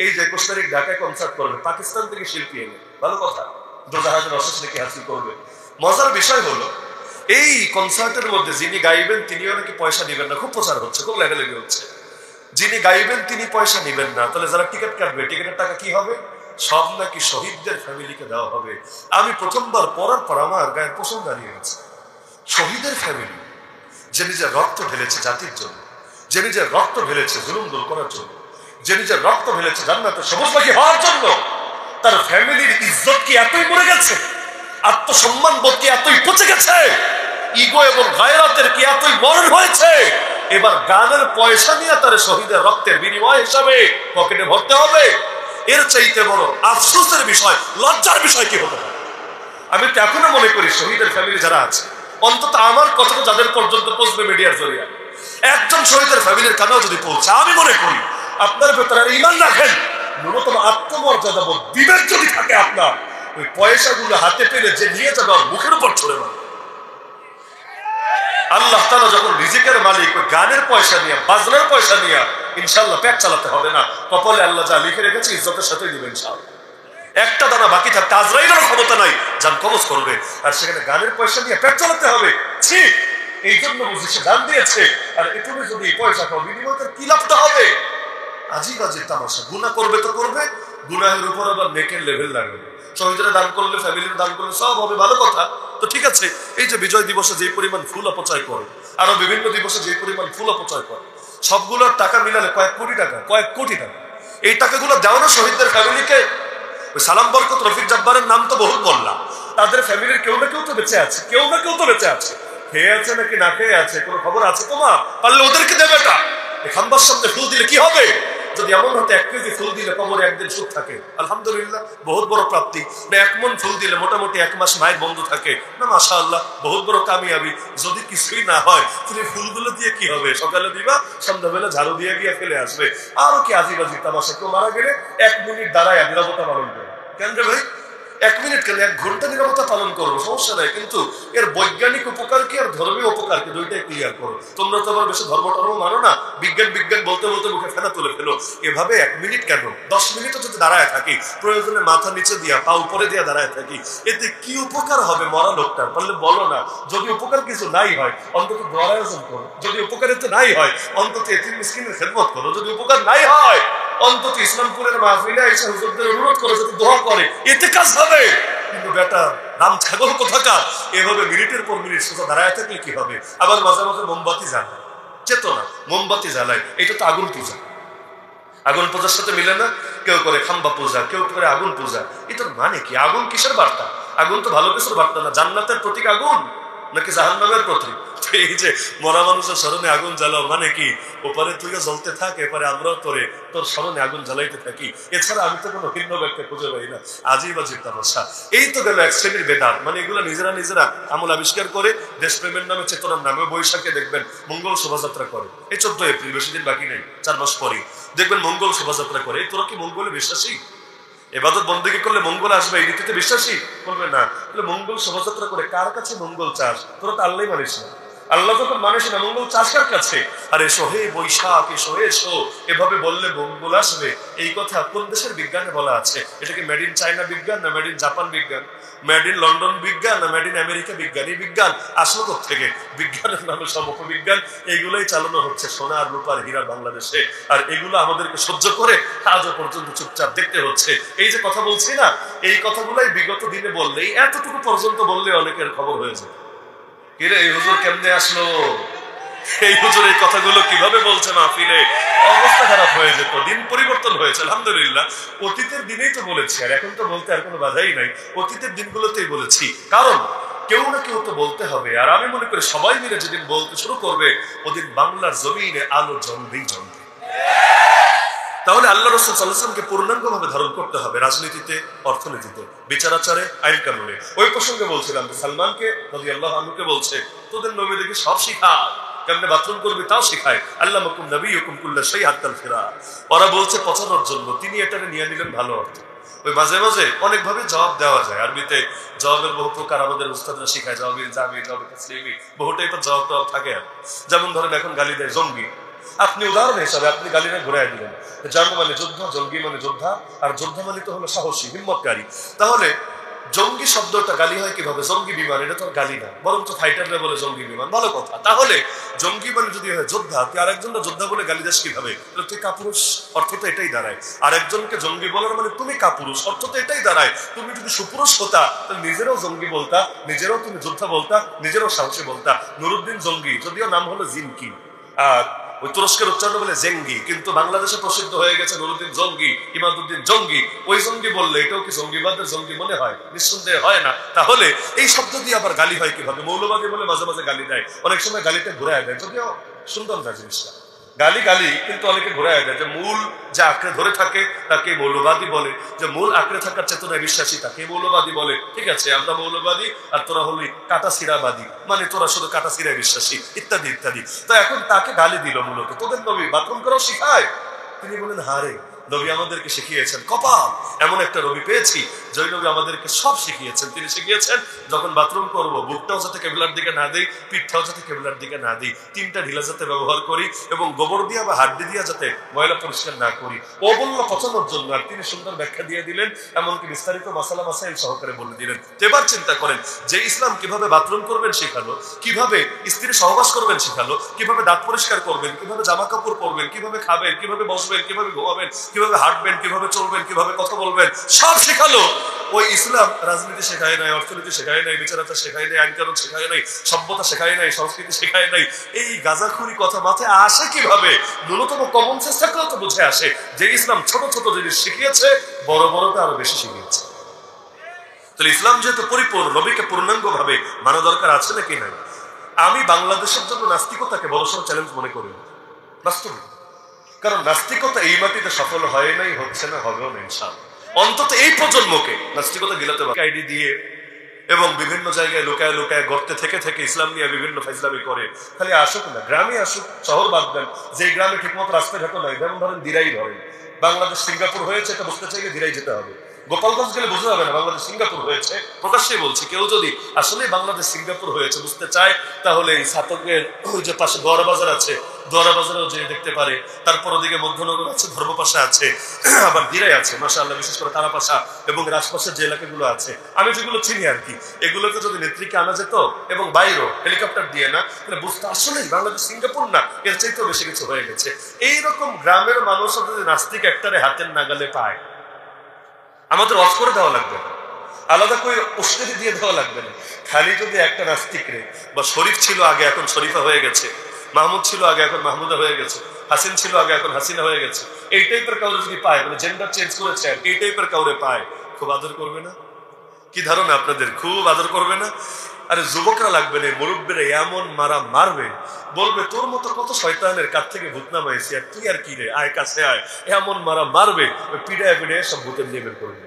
এই যে 21 তারিখ ঢাকায় কনসার্ট করবে, পাকিস্তান থেকে শিল্পী এনে, ভালো কথা, দোজাহাজের অশেষ নাকি হাসিল করবে। মজার বিষয় হলো এই কনসার্টের মধ্যে যিনি গাইবেন তিনিও নাকি পয়সা নিবেন না, খুব প্রচার হচ্ছে, খুব লেখালেখি হচ্ছে। যিনি গাইবেন তিনি পয়সা নিবেন না, তাহলে যারা টিকিট কাটবে টিকিটের টাকা কি হবে? সব নাকি শহীদদের ফ্যামিলিকে দেওয়া হবে। আমি প্রথমবার পড়ার পর আমার গায়ের পোষণ দাঁড়িয়ে গেছে। শহীদের ফ্যামিলি, যে নিজের রক্ত ঢেলেছে জাতির জন্য, যে নিজের রক্ত ঢেলেছে জুলুম দূর করার জন্য, যে নিজের রক্ত ঢেলেছে জান্নাতে সবুজ পাখি হওয়ার জন্য, তার ফ্যামিলির ইজ্জত কি এতই মরে গেছে? আত্মসম্মান বোধ কি এতই পচে গেছে? ইগো এবং গায়রাতের কি এতই মরণ হয়েছে? এবার গানের পয়সা নিয়ে তার শহীদের রক্তের বিনিময় হিসাবে পকেটে ভরতে হবে? এর চাইতে বড় আফসোসের বিষয়, লজ্জার বিষয় কি হতে পারে? আমি তো এখনো মনে করি শহীদের ফ্যামিলি যারা আছে, অন্তত আমার কথাটা যাদের পর্যন্ত পৌঁছবে মিডিয়ার জরিয়া, একজন শহীদের ফ্যামিলির কানেও যদি পৌঁছে, আমি মনে করি আপনার ভেতরে ঈমান রাখেন, ন্যূনতম আত্মমর্যাদা বোধ, বিবেক যদি থাকে আপনার, ওই পয়সাগুলো হাতে পেলে যে নিয়ে যাবে আর মুখের উপর ছড়ে না। আল্লাহ তাআলা যখন রিজিকের মালিক, ওই গানের পয়সা নিয়ে, বাজনার পয়সা নিয়ে ইনশাআল্লাহ পেট চালাতে হবে না। কপালে আল্লাহ যা লিখে রেখেছে ইজ্জতের সাথে দিবেন ইনশাআল্লাহ। একটা দানা বাকি থাকতে আজরাইলের ক্ষমতা নাই, জান কবজ করবে, আর সেখানে গানের পয়সা নিয়ে পেট চালাতে হবে। ঠিক এই জন্য বুঝি সে দান দিয়েছে, আর এটুকু যদি পয়সা পাও বিনিময়ে কি লাভটা হবে? আজিব আজিব তামাশা। গুনাহ করবে তো করবে, গুনাহের উপর আবার নেকের লেভেল লাগবে। শহীদরা দান করলে, ফ্যামিলির দান করলে সব হবে, ভালো কথা। তো ঠিক আছে, এই যে বিজয় দিবসে যে পরিমাণ ফুল অপচয় করে, আরো বিভিন্ন দিবসে যে পরিমাণ ফুল অপচয় করে, সবগুলোর টাকা মিলালে কয়েক কোটি টাকা, কয়েক কোটি টাকা। এই টাকাগুলো দেওয়া না শহীদদের ফ্যামিলিকে। ওই সালাম বরকত, রফিক জব্বারের নাম তো বহুত বললাম, তাদের ফ্যামিলির কেউ না কেউ তো বেঁচে আছে, কেউ না কেউ তো বেঁচে আছে। খেয়ে আছে নাকি না খেয়ে আছে কোনো খবর আছে তোমার? পারলে ওদেরকে দেবে। এটা খাম্বার সামনে ফুল দিলে কি হবে? যদি এমন হতো 1 কেজি ফুল দিলে কবরে একদিন সুখ থাকে, আলহামদুলিল্লাহ, বহুত বড় প্রাপ্তি। না 1 মন ফুল দিলে মোটামুটি 1 মাস মায়ের বন্ধ থাকে, না মাশাআল্লাহ, বহুত বড় কামিয়াবি। যদি কিছুই না হয় তুমি ফুলগুলো দিয়ে কি হবে? সকালে দিবা, সন্ধ্যাবেলা ঝাড়ু দিয়ে গিয়ে ফেলে আসবে। আরো কি আজিব আজিব তামাশা। কেউ মারা গেলে 1 মিনিট দাঁড়ায় নিরাপত্তা পালন করে। কেন রে ভাই? 1 মিনিট কেন, 1 ঘন্টা নিরাপত্তা পালন করবো, সমস্যা নাই, কিন্তু এর বৈজ্ঞানিক উপকার কি আর ধর্মীয় উপকার কি, দুইটাই ক্লিয়ার করো। তোমরা তো আবার বেশি ধর্ম টর্ম মানো না, বিজ্ঞান বিজ্ঞান বলতে বলতে মুখে ফেনা তুলে ফেলো। এভাবে 1 মিনিট কেন, 10 মিনিটও যদি দাঁড়ায় থাকি, প্রয়োজনে মাথা নিচে দিয়া পা উপরে দিয়া দাঁড়ায় থাকি, এতে কি উপকার হবে মরা লোকটার? বললে বলো না। যদি উপকার কিছু নাই হয় অন্তত দোয়ার আয়োজন করো, যদি উপকারিত নাই হয় অন্তত এতিম মিসকিনের খেদমত করো, যদি উপকার নাই হয় অন্তত ইসলামপুরের মাহফিলে এসে হুজুরদের অনুরোধ করে যদি দোয়া করে, এতে কাজ হবে। কিন্তু বেটা রাম ছাগল কোথাকার, এভাবে মিনিটের পর মিনিট সোজা দাঁড়ায় থাকলে কি হবে? আবার মাঝে মাঝে মোমবাতি জ্বালায়, চেতনা মোমবাতি জ্বালায়, এটা তো আগুন পূজা। আগুন পূজার সাথে মিলে না? কেউ করে খাম্বা পূজা, কেউ করে আগুন পূজা। এটার মানে কি? আগুন কিসের বার্তা? আগুন তো ভালো কিছুর বার্তা না। জান্নাতের প্রতীক আগুন নাকি জাহান্নামের প্রতীক? এই যে মরা মানুষের স্মরণে আগুন জ্বালাও মানে কি? ওপারে তুইও জ্বলতে থাক, এপারে আমরাও তোরে তোর স্মরণে আগুন জ্বালাইতে থাকি। এছাড়া আমি তো কোনো ভিন্ন ব্যাখ্যা খুঁজে পাই না। আজিব আজিব তামাশা। এই তো গেল 1 শ্রেণীর বেদাত, মানে এগুলো নিজেরা নিজেরা আমল আবিষ্কার করে দেশপ্রেমের নামে, চেতনার নামে। বৈশাখে দেখবেন মঙ্গল শোভাযাত্রা করে, এই 14 এপ্রিল, বেশি দিন বাকি নেই, 4 মাস পরেই দেখবেন মঙ্গল শোভাযাত্রা করে। তোরা কি মঙ্গলে বিশ্বাসী? এবাদত বন্দেগী করলে মঙ্গল আসবে এই রীতিতে বিশ্বাসী? বলবে না। মঙ্গল শোভাযাত্রা করে কার কাছে মঙ্গল চাস? তোরা তো আল্লাহ মানিস না। আল্লাহ যখন মানুষ না, মঙ্গল চাষ কার কাছে? আরে এসো হে বৈশাখ, এসো এসো, এভাবে বললে মঙ্গল আসবে। এই কথা কোন দেশের বিজ্ঞানে বলা আছে? এটা কি মেড ইন চায়না বিজ্ঞান, না মেড ইন জাপান বিজ্ঞান, মেড ইন লন্ডন বিজ্ঞান, না মেড ইন আমেরিকা বিজ্ঞান? এই বিজ্ঞান আসলো থেকে? বিজ্ঞানের নামে সব অপবিজ্ঞান। এইগুলোই চালানো হচ্ছে সোনার রূপার হীরা বাংলাদেশে, আর এগুলো আমাদেরকে সহ্য করে আজও পর্যন্ত চুপচাপ দেখতে হচ্ছে। এই যে কথা বলছি না, এই কথাগুলাই বিগত দিনে বললে, এতটুকু পর্যন্ত বললে অনেকের খবর হয়ে যায়। কিরে এই হুজুর কেমনে আসলো? এই হুজুর এই কথাগুলো কিভাবে বলছে মাহফিলে? অবস্থা খারাপ হয়ে যেত। দিন পরিবর্তন হয়েছে আলহামদুলিল্লাহ। অতীতের দিনেই তো বলেছি, আর এখন তো বলতে আর কোনো বাধাই নাই। অতীতের দিনগুলোতেই বলেছি, কারণ কেউ না কেউ তো বলতে হবে। আর আমি মনে করি সবাই মিলে যেদিন বলতে শুরু করবে, ওদিন বাংলার জমিনে আলো জ্বলবেই জ্বলবে। তাহলে আল্লাহ রাসূল সাল্লাল্লাহু আলাইহি ওয়াসাল্লামকে পূর্ণাঙ্গভাবে ধারণ করতে হবে, রাজনীতিতে, অর্থনীতিতে, বিচারাচারে, আইন কানুনে। ওই প্রসঙ্গে বলছিলাম যে সালমানকে রাদিয়াল্লাহু আনহুকে বলছে, তোদের নবী দেখি সব শিখায়, কেমনে বাথরুম করবি তাও শিখায়। আল্লামাকুম নাবিয়্যুকুম কুল্লা শাই হাত্তাল ফিরা। ওরা বলছে পচানোর জন্য, তিনি এটাকে নিয়ে নিলেন ভালো অর্থ। ওই মাঝে মাঝে অনেকভাবে জবাব দেওয়া যায়। আরবিতে জবাবের বহু প্রকার আমাদের উস্তাদরা শিখায়, জবাবিল জামি, জবাবে তাসলিমি, বহু টাইপের জবাব টবাব থাকে। যেমন ধরেন এখন গালি দেয় জঙ্গি, আপনি উদাহরণ হিসাবে আপনি গালিটা ঘুরাই দিলেন, জন্ম মানে যোদ্ধা, জঙ্গি মানে যোদ্ধা, আর যোদ্ধা মানে তো হলো সাহসী, হিম্মতকারী। তাহলে জঙ্গি শব্দটা গালি হয় কিভাবে? জঙ্গি বিমান, এটা তো গালি না, বরং তো ফাইটাররা বলে জঙ্গি বিমান, ভালো কথা। তাহলে জঙ্গি মানে যদি হয় যোদ্ধা, তুই আরেকজনটা যোদ্ধা বলে গালি দাস কিভাবে? তুই কাপুরুষ, অর্থ তো এটাই দাঁড়ায়। আরেকজনকে জঙ্গি বলার মানে তুমি কাপুরুষ, অর্থ তো এটাই দাঁড়ায়। তুমি যদি সুপুরুষ হতা তাহলে নিজেরাও জঙ্গি বলতা, নিজেরাও তুমি যোদ্ধা বলতা, নিজেরাও সাহসী বলতা। নুরুদ্দিন জঙ্গি, যদিও নাম হলো জিনকি, আর ওই তুরস্কের উচ্চারণ বলে জেঙ্গি, কিন্তু বাংলাদেশে প্রসিদ্ধ হয়ে গেছে নুরুদ্দিন জঙ্গি, ইমাদুদ্দিন জঙ্গি। ওই জঙ্গি বললে এটাও কি জঙ্গিবাদের জঙ্গি মনে হয়? নিঃসন্দেহে হয় না। তাহলে এই শব্দ দিয়ে আবার গালি হয় কিভাবে? মৌলবাদী বলে মাঝে মাঝে গালি দেয়, অনেক সময় গালিটা ঘুরায় দেয়, যদিও সুন্দর না জিনিসটা। গালি গালি, কিন্তু অনেকে ঘুরায় দেয়। যে মূল যে আঁকড়ে ধরে থাকে তাকে মৌলবাদী বলে, যে মূল আঁকড়ে থাকার চেতনায় বিশ্বাসী তাকে মৌলবাদী বলে। ঠিক আছে, আমরা মৌলবাদী আর তোরা হলি কাটা সিরাবাদী, মানে তোরা শুধু কাটা সিরায় বিশ্বাসী, ইত্যাদি ইত্যাদি। তো এখন তাকে গালি দিল মূলত। তোদের নবী বাথরুম করাও শিখায়? তিনি বলেন, হারে, নবী আমাদেরকে শিখিয়েছেন, কপাল এমন একটা নবী পেয়েছি যে নবী আমাদেরকে সব শিখিয়েছেন। তিনি শিখিয়েছেন যখন বাথরুম করব, বুকটাও যাতে কেবলার দিকে না দিই, পিঠটাও যাতে কেবলার দিকে না দিই, তিনটা ঢিলা যাতে ব্যবহার করি, এবং গোবর দিয়া বা হাড্ডি দিয়া যাতে ময়লা পরিষ্কার না করি। ও বলল পচানোর জন্য, আর তিনি সুন্দর ব্যাখ্যা দিয়ে দিলেন, এমনকি বিস্তারিত মাসালা মাসাইল সহকারে বলে দিলেন। এবার চিন্তা করেন যে ইসলাম কিভাবে বাথরুম করবেন শেখালো, কিভাবে স্ত্রী সহবাস করবেন শেখালো, কিভাবে দাঁত পরিষ্কার করবেন, কিভাবে জামা কাপড় পরবেন, কিভাবে খাবেন, কিভাবে বসবেন, কিভাবে ঘুমাবেন, কিভাবে হাঁটবেন, কিভাবে চলবেন, কিভাবে কথা বলবেন, সব শেখালো। ওই ইসলাম রাজনীতি শেখায় নাই, অর্থনীতি শেখায় নাই, বিচারাচার শেখায় নাই, আইন কানুন শেখায় নাই, সভ্যতা শেখায় নাই, সংস্কৃতি শেখায় নাই। এই গাঁজাখুরি কথা মাথায় আসে কিভাবে? ন্যূনতম কমন সেন্স থাকলেও তো বুঝে আসে যে ইসলাম ছোট ছোট জিনিস শিখিয়েছে, বড় বড়টা আরো বেশি শিখিয়েছে। তাহলে ইসলাম যেহেতু পরিপূর্ণ, নবীকে পূর্ণাঙ্গ ভাবে মানা দরকার আছে নাকি নাই? আমি বাংলাদেশের জন্য নাস্তিকতাকে বড় সড় চ্যালেঞ্জ মনে করি, বাস্তবে। কারণ নাস্তিকতা এই মাটিতে সফল হয় নাই, হচ্ছে না, হবেও না ইনশাআল্লাহ। অন্তত এই প্রজন্মকে নাস্তিকতা গিলাতে পারে আইডি দিয়ে, এবং বিভিন্ন জায়গায় লুকায় লুকায় গর্তে থেকে থেকে ইসলাম নিয়ে বিভিন্ন ফাইজলামি করে। খালি আসুক না, গ্রামে আসুক, শহর বাদ দেন। যে গ্রামে ঠিকমতো রাস্তাঘাটও নাই, যেমন ধরেন দিরাই ধরেন, বাংলাদেশ সিঙ্গাপুর হয়েছে, এটা বুঝতে চাইলে দিরাই যেতে হবে। গোপালগঞ্জ গেলে বোঝা যাবে না বাংলাদেশ সিঙ্গাপুর হয়েছে। প্রকাশ্যে বলছি, কেউ যদি আসলে বাংলাদেশ সিঙ্গাপুর হয়েছে বুঝতে চায়, তাহলে এই ছাতকের ওই যে পাশে দোয়ারা বাজার আছে, দোয়ারা বাজারেও যে দেখতে পারে। তারপর ওদিকে মধ্যনগর আছে, ধর্মপাশা আছে, আবার দিরাই আছে মাশাআল্লাহ, বিশেষ করে তারাপাশা এবং আশপাশের যে এলাকাগুলো আছে, আমি যেগুলো চিনি আর কি, এগুলোতে যদি নেত্রীকে আনা যেত এবং বাইরেও হেলিকপ্টার দিয়ে না, তাহলে বুঝতে আসলে বাংলাদেশ সিঙ্গাপুর না, এর চাইতেও বেশি কিছু হয়ে গেছে। এইরকম গ্রামের মানুষ যদি নাস্তিক একটারে হাতের নাগালে পায়, আমাদের অফ করে দেওয়া লাগবে না, আলাদা করে উস্কানি দিয়ে দেওয়া লাগবে না। খালি যদি একটা নাস্তিক রে, বা শরীফ ছিল আগে এখন শরীফা হয়ে গেছে, মাহমুদ ছিল আগে এখন মাহমুদা হয়ে গেছে, হাসিন ছিল আগে এখন হাসিনা হয়ে গেছে, এই টাইপের কাউরে যদি পায়, মানে জেন্ডার চেঞ্জ করেছে, এই টাইপের কাউরে পায়, খুব আদর করবে না? কি ধারণা আপনাদের? খুব আদর করবে না? আরে যুবকরা লাগবে না, মুরব্বীরা এমন মারা মারবে, বলবে তোর মতো কত শয়তানের কাছ থেকে ভূত নামাইছি, আর তুই আর কি রে, আয় কাছে আয়, এমন মারা মারবে, পিড়ায় পিড়ায় সব ভূতের নিয়ে বের করবে।